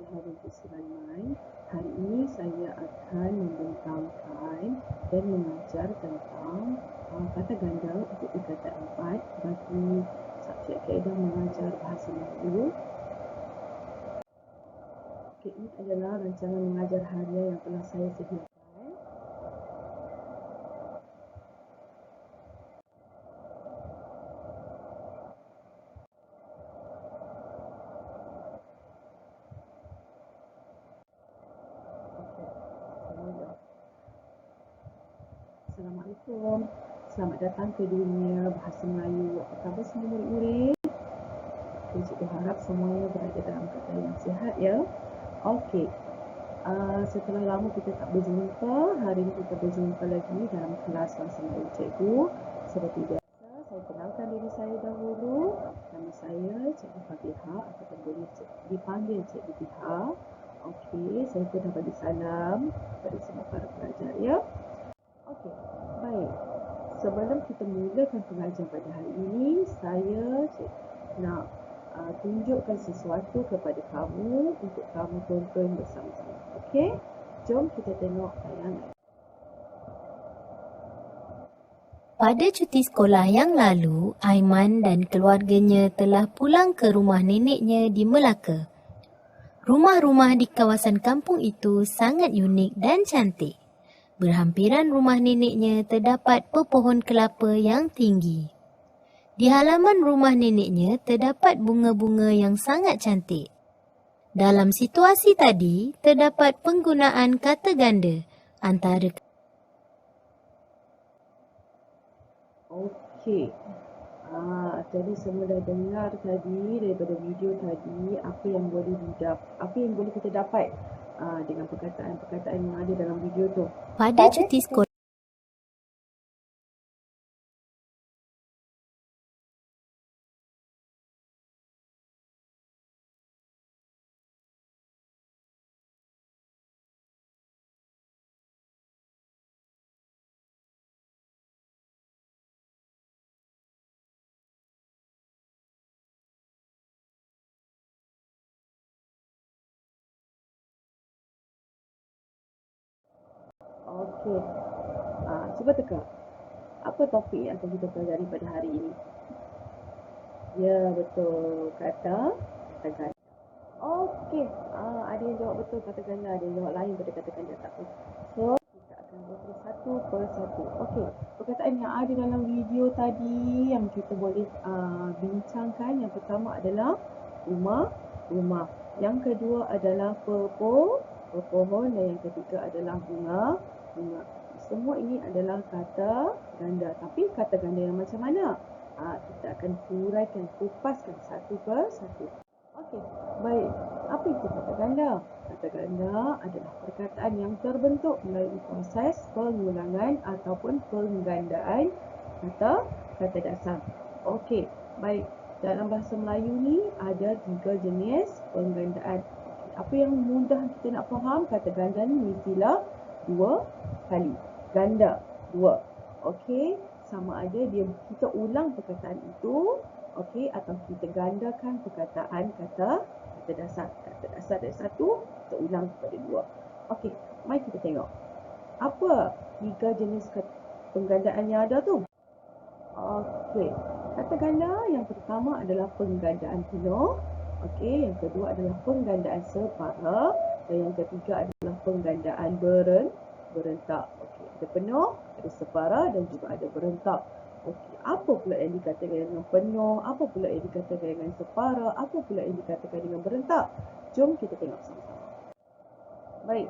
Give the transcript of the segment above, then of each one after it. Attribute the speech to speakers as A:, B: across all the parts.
A: Tuhan Yang Sulaiman. Hari ini saya akan membentangkan dan mengajar tentang kata ganda untuk tingkatan 4 bagi subjek kaedah mengajar bahasa Melayu. Okay, ini adalah rancangan mengajar harian yang telah saya sediakan. Assalamualaikum. Selamat datang ke dunia bahasa Melayu. Apa khabar semua murid-murid? Cikgu harap semuanya berada dalam keadaan yang sihat ya. Okey. Setelah lama kita tak berjumpa, hari ini kita berjumpa lagi dalam kelas bahasa Melayu cikgu. Seperti biasa, saya kenalkan diri saya dahulu. Nama saya Cikgu Fatiha atau boleh dipanggil Cikgu Tiha. Okey, saya pun dah bagi salam kepada semua para pelajar ya. Okey, baik. Sebelum kita mulakan pengajian pada hari ini, saya nak tunjukkan sesuatu kepada kamu untuk kamu tonton bersama-sama. Okey? Jom kita tengok tayangan.
B: Pada cuti sekolah yang lalu, Aiman dan keluarganya telah pulang ke rumah neneknya di Melaka. Rumah-rumah di kawasan kampung itu sangat unik dan cantik. Berhampiran rumah neneknya terdapat pepohon kelapa yang tinggi. Di halaman rumah neneknya terdapat bunga-bunga yang sangat cantik. Dalam situasi tadi, terdapat penggunaan kata ganda antara
A: Okey. Jadi semua dah dengar tadi daripada video tadi apa yang boleh kita dapat dengan perkataan-perkataan yang ada dalam video tu.
B: pada cuti sekolah.
A: Okey. Cuba teka. Apa topik yang akan kita pelajari pada hari ini? Ya, betul. Kata ganda. Okey. Ada yang jawab betul kata ganda, ada yang jawab lain pada kata ganda. Tak apa. So, kita akan berhenti satu persatu. Okey. Perkataan yang ada dalam video tadi yang kita boleh bincangkan, yang pertama adalah rumah. Yang kedua adalah pepohon dan yang ketiga adalah bunga. Semua ini adalah kata ganda. Tapi kata ganda yang macam mana? Kita akan huraikan, kupaskan satu persatu. Okey, baik. Apa itu kata ganda? Kata ganda adalah perkataan yang terbentuk melalui proses pengulangan ataupun penggandaan kata dasar. Okey, baik. Dalam bahasa Melayu ni ada 3 jenis penggandaan. Apa yang mudah kita nak faham, kata ganda ni mestilah 2 kali. Ganda 2. Okey, sama ada kita ulang perkataan itu, okey, atau kita gandakan perkataan kata dasar. Kata dasar dari 1 kita ulang kepada 2. Okey, mari kita tengok. Apa 3 jenis penggandaan yang ada tu? Okey, kata ganda yang pertama adalah penggandaan penuh. Okey, yang kedua adalah penggandaan separa dan yang ketiga adalah penggandaan berentak. Okey, ada penuh, ada separa dan juga ada berentak. Okey, apa pula yang dikatakan dengan penuh? Apa pula yang dikatakan dengan separa? Apa pula yang dikatakan dengan berentak? Jom kita tengok sama-sama. Baik.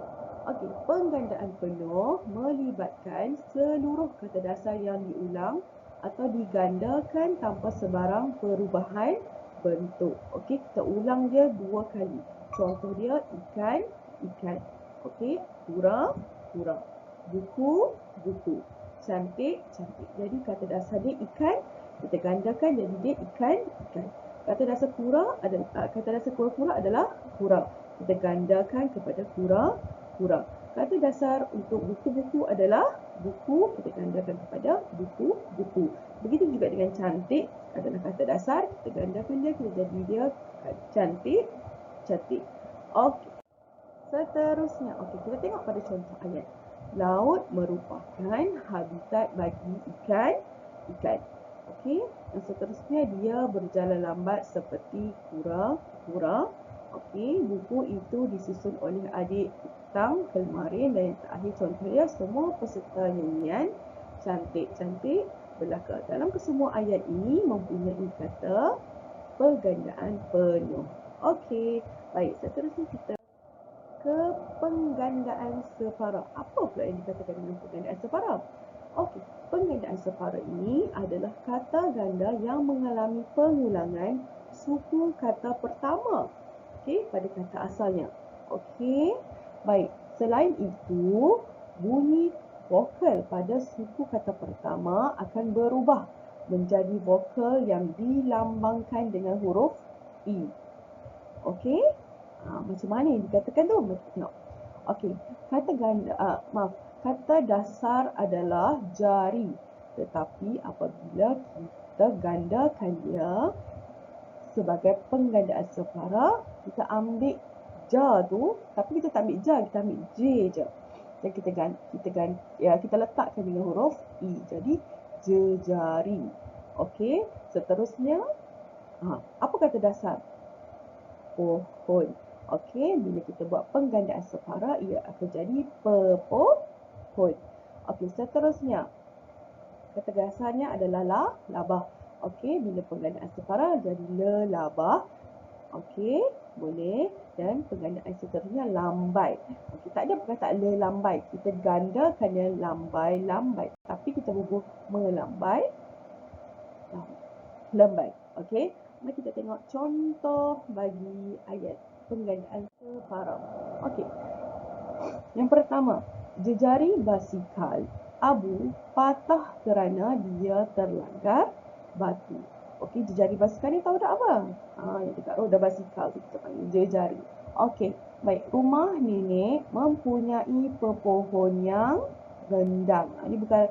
A: Okey, penggandaan penuh melibatkan seluruh kata dasar yang diulang atau digandakan tanpa sebarang perubahan bentuk. Okey, kita ulang dia 2 kali. Contoh dia ikan. Okey, kura. Buku. Cantik. Jadi kata dasar dia ikan, kita gandakan jadi dia ikan. Kata dasar kura adalah kura. Kita gandakan kepada kura. Kata dasar untuk buku adalah buku, kita gandakan kepada buku. Begitu juga dengan cantik adalah kata dasar, kita gandakan dia, kita jadi dia cantik. Okey. Seterusnya, okey, kita tengok pada contoh ayat. Laut merupakan habitat bagi ikan. Okey, yang seterusnya dia berjalan lambat seperti kura-kura. Okey, buku itu disusun oleh adik Tang kemarin dan yang terakhir contohnya semua peserta nyanyian cantik-cantik belaka. Dalam kesemua ayat ini mempunyai kata pergandaan penuh. Okey, baik, seterusnya kita ke penggandaan separa. Apa pula yang dikatakan dengan penggandaan separa? Okey, penggandaan separa ini adalah kata ganda yang mengalami pengulangan suku kata pertama. Okey, pada kata asalnya. Okey, baik. Selain itu, bunyi vokal pada suku kata pertama akan berubah menjadi vokal yang dilambangkan dengan huruf I. Okey? Macam mana yang dikatakan tu? Mari kita tengok. Okey, kata dasar adalah jari. Tetapi apabila kita gandakan dia sebagai penggandaan separa, kita ambil ja tu, tapi kita tak ambil ja, kita ambil j je. Dan kita letakkan dengan huruf i. Jadi jejari. Okey, seterusnya apa kata dasar? Pohon. Okey, bila kita buat penggandaan separa, ia akan jadi pepohon. Okey, seterusnya. Kata dasarnya adalah labah. Okey, bila penggandaan separa jadi lelabah. Okey, boleh. Dan penggandaan seterusnya lambai. Okey, tak ada perkataan lelambai. Kita gandakan dia lambai. Tapi kita bubuh melambai. Lambai. Okey, mari kita tengok contoh bagi ayat penggandaan separa. Okey. Yang pertama, jejari basikal Abu patah kerana dia terlanggar batu. Okey, jejari basikal ni tahu tak apa? Yang dekat roda basikal tu kita panggil jejari. Okey, baik. Rumah nenek mempunyai pepohon yang rendang. Ini bukan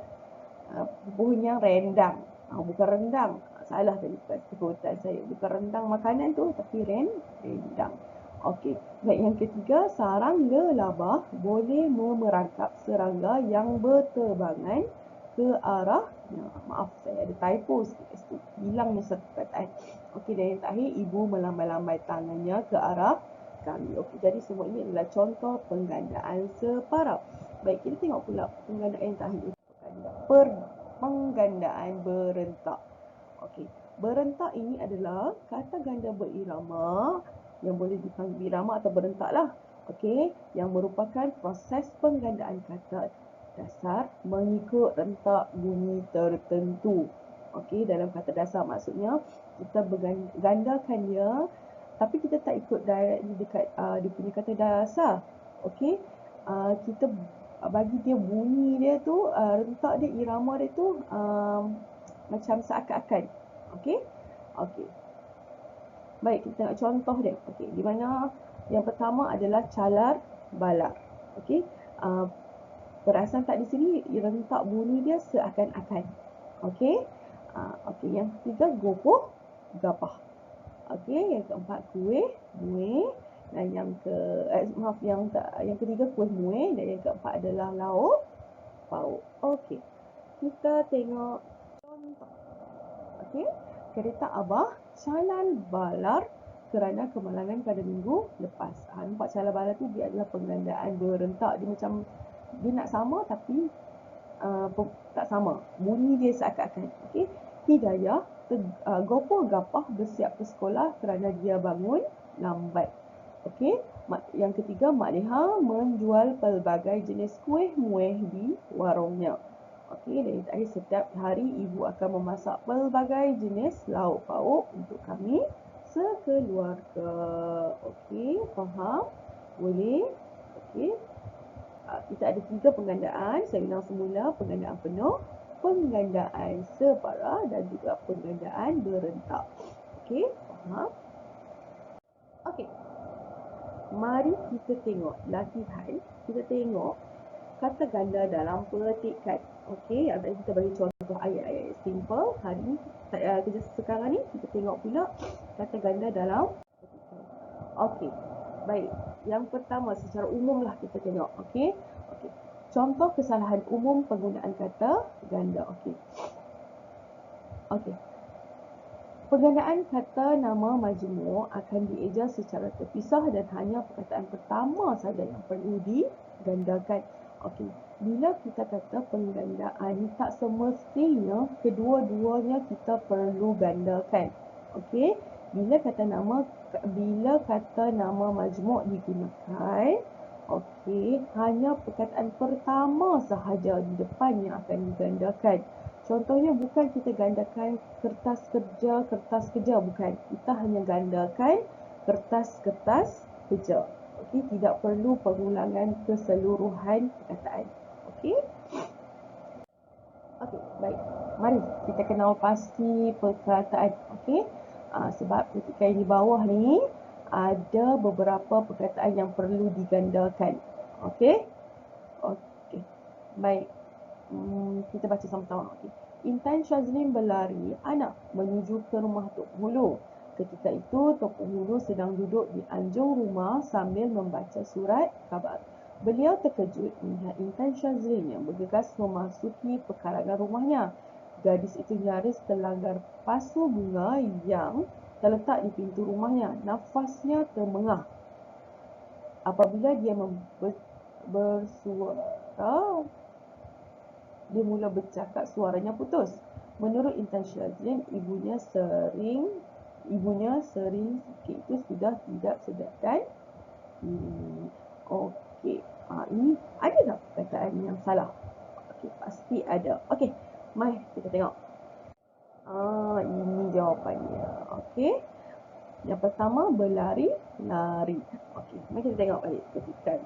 A: pepohon yang rendang. Bukan rendang. Salah tadi sebutan saya. Bukan rendang makanan tu, tapi rendang. Okey. Baik, yang ketiga, sarang lelabah boleh memerangkap serangga yang berterbangan ke arah, maaf saya ada typo sikit situ. Hilangnya satu perkataan. Okey, dan yang terakhir, ibu melambai-lambai tangannya ke arah kami. Okey, jadi semua ini adalah contoh penggandaan separa. Baik, kita tengok pula penggandaan yang terakhir. Penggandaan berentak. Okey, berentak ini adalah kata ganda berirama yang boleh dipanggil irama atau berentak lah. Okey, yang merupakan proses penggandaan kata dasar mengikut rentak bunyi tertentu. Okey, dalam kata dasar maksudnya kita gandakan dia tapi kita tak ikut directly dekat dia punya kata dasar. Okey, kita bagi dia bunyi dia tu, rentak dia, irama dia tu macam seakan-akan. Okey? Okey. Baik, kita tengok contoh dia. Okey, di mana yang pertama adalah calar balar. Okey? Perasan tak di sini rentak bunyi dia seakan-akan. Okey? Okey, yang ketiga gopoh gapah. Okey, yang keempat kuih muih dan yang ketiga kuih muih dan yang keempat adalah lauk pauk. Okey. Kita tengok contoh. Okey, kereta abah calar balar kerana kemalangan pada minggu lepas. Nampak calar balar tu dia adalah penggandaan berentak. Dia macam dia nak sama tapi tak sama. Bunyi dia seakan-akan. Okey, Hidayah gopoh gapah bersiap ke sekolah kerana dia bangun lambat. Okey, yang ketiga, Mak Leha menjual pelbagai jenis kuih muih di warungnya. Okey, dan yang terakhir, setiap hari ibu akan memasak pelbagai jenis lauk pauk untuk kami sekeluarga. Okey, faham? Boleh? Okey. Kita ada 3 penggandaan. Saya ulang semula, penggandaan penuh, penggandaan separa dan juga penggandaan berentak. Okey, faham? Okey. Mari kita tengok latihan. Kita tengok kata ganda dalam petikan. Okey, kita bagi contoh ayat-ayat simple. Hari ni, kerja sekarang ni, kita tengok pula kata ganda dalam petikan. Okey, baik. Yang pertama secara umum lah kita tengok. Okey. Okey. Contoh kesalahan umum penggunaan kata ganda. Okey. Okey. Penggunaan kata nama majmuk akan dieja secara terpisah dan hanya perkataan pertama saja yang perlu digandakan. Okey, bila kita kata penggandaan, tak semestinya kedua-duanya kita perlu gandakan. Okey, bila kata nama majmuk digunakan, okey, hanya perkataan pertama sahaja di depan yang akan digandakan. Contohnya bukan kita gandakan kertas kerja, bukan. Kita hanya gandakan kertas kerja. Okey, tidak perlu pengulangan keseluruhan perkataan. Okey? Okey, baik. Mari kita kenal pasti perkataan. Okey? Sebab ketika di bawah ni ada beberapa perkataan yang perlu digandakan. Okey? Okey. Baik. Kita baca sama-sama. Okay. Intan Syazlin berlari anak menuju ke rumah Tok Penghulu. Ketika itu, Tok Penghulu sedang duduk di anjung rumah sambil membaca surat khabar. Beliau terkejut melihat Intan Syazlin yang bergegas memasuki pekarangan rumahnya. Gadis itu nyaris terlanggar pasu bunga yang terletak di pintu rumahnya. Nafasnya termengah apabila dia bersuara. Dia mula bercakap, suaranya putus. Menurut Intan Syazlin, ibunya sering sakit itu sudah tidak sedarkan diri. Okey, ini ada tak perkataan yang salah? Okey, pasti ada. Okey, mari kita tengok. Ini jawapannya. Okey. Yang pertama, berlari, lari. Okey, mari kita tengok balik petikan.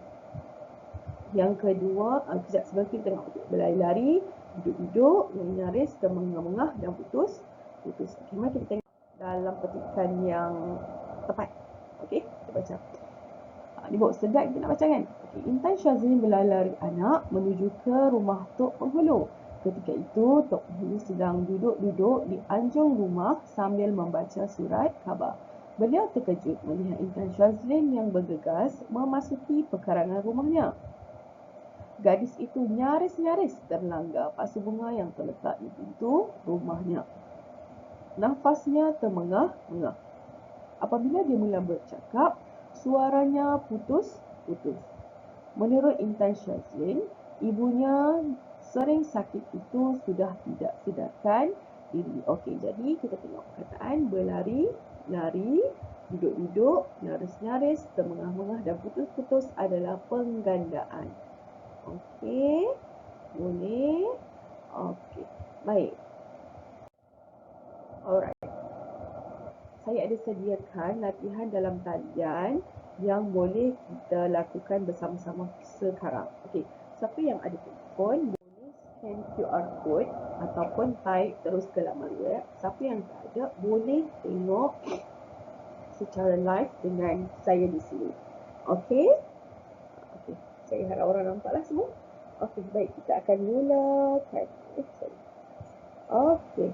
A: Yang kedua, sekejap sebelum kita tengok. Berlari-lari, duduk-duduk, nyaris, termengah-mengah dan putus. Okey, mari kita tengok dalam petikan yang tepat. Okey, kita baca. Ni buat sedap kita nak baca kan? Okey, Intan Syazlin berlari-lari anak menuju ke rumah Tok Penghulu. Ketika itu, Tok Penghulu sedang duduk-duduk di anjung rumah sambil membaca surat khabar. Beliau terkejut melihat Intan Syazlin yang bergegas memasuki pekarangan rumahnya. Gadis itu nyaris-nyaris terlanggar pasu bunga yang terletak di pintu rumahnya. Nafasnya termengah-mengah. Apabila dia mula bercakap, suaranya putus-putus. Menurut Intan Syazlin, ibunya sering sakit itu sudah tidak sedarkan diri. Okey, jadi kita tengok perkataan berlari, lari, duduk-duduk, nyaris-nyaris, termengah-mengah dan putus-putus adalah penggandaan. Okey, boleh. Okey, baik. Alright. Saya ada sediakan latihan dalam talian yang boleh kita lakukan bersama-sama sekarang. Okey, siapa yang ada telefon boleh scan QR code ataupun type terus ke laman web. Siapa yang tak ada boleh tengok secara live dengan saya di sini. Okey? Okey, saya harap orang nampaklah semua. Okey, baik, kita akan mulakan. Okey.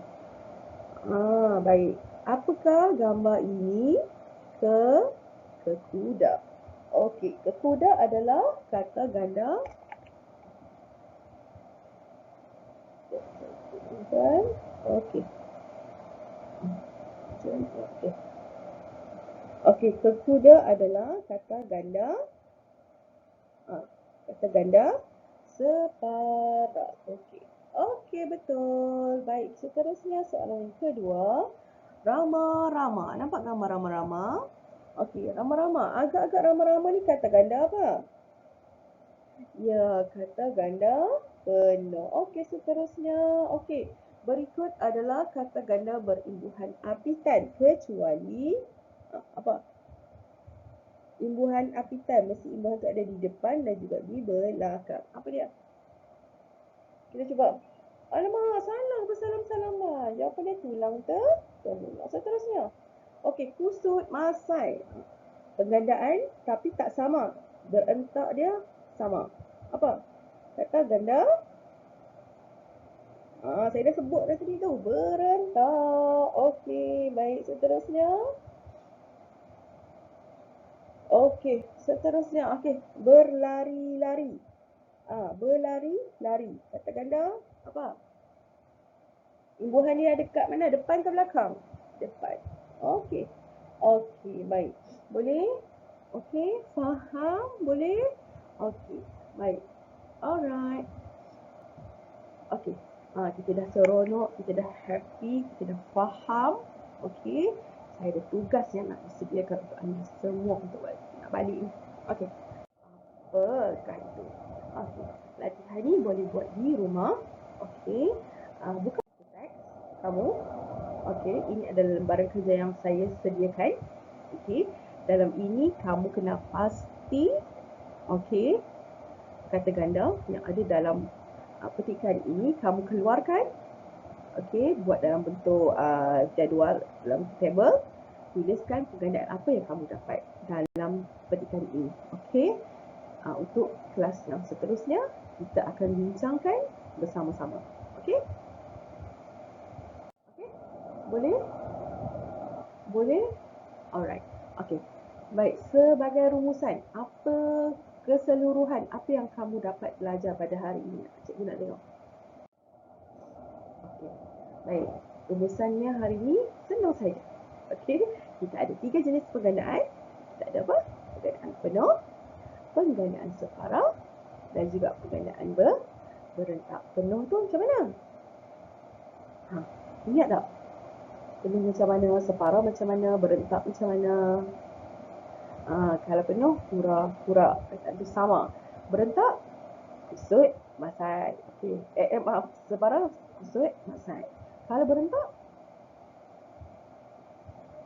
A: Baik. Apakah gambar ini? Kekuda. Okey, kekuda adalah kata ganda. Okey. Okey, kekuda adalah kata ganda. Kata ganda separa. Okey. Okey, betul. Baik, seterusnya soalan yang kedua. Rama-rama. Nampak gambar rama-rama? Okey, rama-rama. Agak-agak rama-rama ni kata ganda apa? Ya, kata ganda penuh. Okey, seterusnya. Okey, berikut adalah kata ganda berimbuhan apitan kecuali apa? Imbuhan apitan. Mesti imbuhan tu ada di depan dan juga di belakang. Apa dia? Kita cuba. Alamak, salah bersalam-salaman. Jawapan dia tulang terbelah. Seterusnya. Okey, kusut masai. Penggandaan tapi tak sama. Berentak dia sama. Apa? Kata ganda. Saya dah sebut dah tadi tu. Berentak. Okey, baik. Seterusnya. Okey, seterusnya. Okey, berlari-lari. Berlari-lari. Kata ganda apa? Imbuhan dia dekat mana? Depan ke belakang? Depan. Okey. Okey, baik. Boleh? Okey, faham? Boleh? Okey, baik. Alright. Okey. Kita dah seronok, kita dah happy, kita dah faham. Okey. Saya ada tugas yang nak disediakan untuk anda semua untuk nak balik ni. Okey. Apakah itu? Okey. Latihan ni boleh buat di rumah. Okey. Buka teks kamu. Okey. Ini adalah lembaran kerja yang saya sediakan. Okey. Dalam ini kamu kena pasti, okey, kata ganda yang ada dalam petikan ini kamu keluarkan. Okey, buat dalam bentuk jadual dalam table. Tuliskan pergandaan apa yang kamu dapat dalam petikan ini. Okey. Untuk kelas yang seterusnya kita akan bincangkan bersama-sama. Okey? Okey? Boleh? Boleh? Alright. Okey. Baik, sebagai rumusan, apa keseluruhan apa yang kamu dapat belajar pada hari ini? Cikgu nak tengok. Okey. Baik, rumusannya hari ini senang saja. Okey, kita ada 3 jenis penggandaan. Kita ada apa? Penggandaan penuh, penggandaan separuh dan juga penggandaan berentak. Penuh tu macam mana? Ingat tak? Penuh macam mana, separuh macam mana, berentak macam mana? Kalau penuh, pura-pura. Kata itu sama. Berentak, kusut, masai. Okey. Maaf, separuh, kusut, masai. Kalau berentak,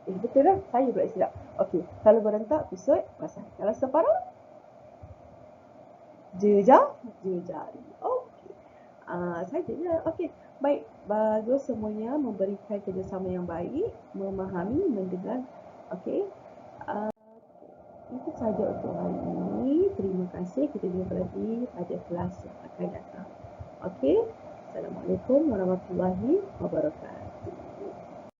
A: betul lah. Saya pula silap. Okey. Kalau berentak, kusut, masai. Kalau separuh, jejari. Okey. Saja. Okey. Baik. Bagus semuanya memberikan kerjasama yang baik, memahami, mendengar. Okey. Itu saja untuk hari ini. Terima kasih. Kita jumpa lagi pada kelas yang akan datang. Okey. Assalamualaikum warahmatullahi wabarakatuh.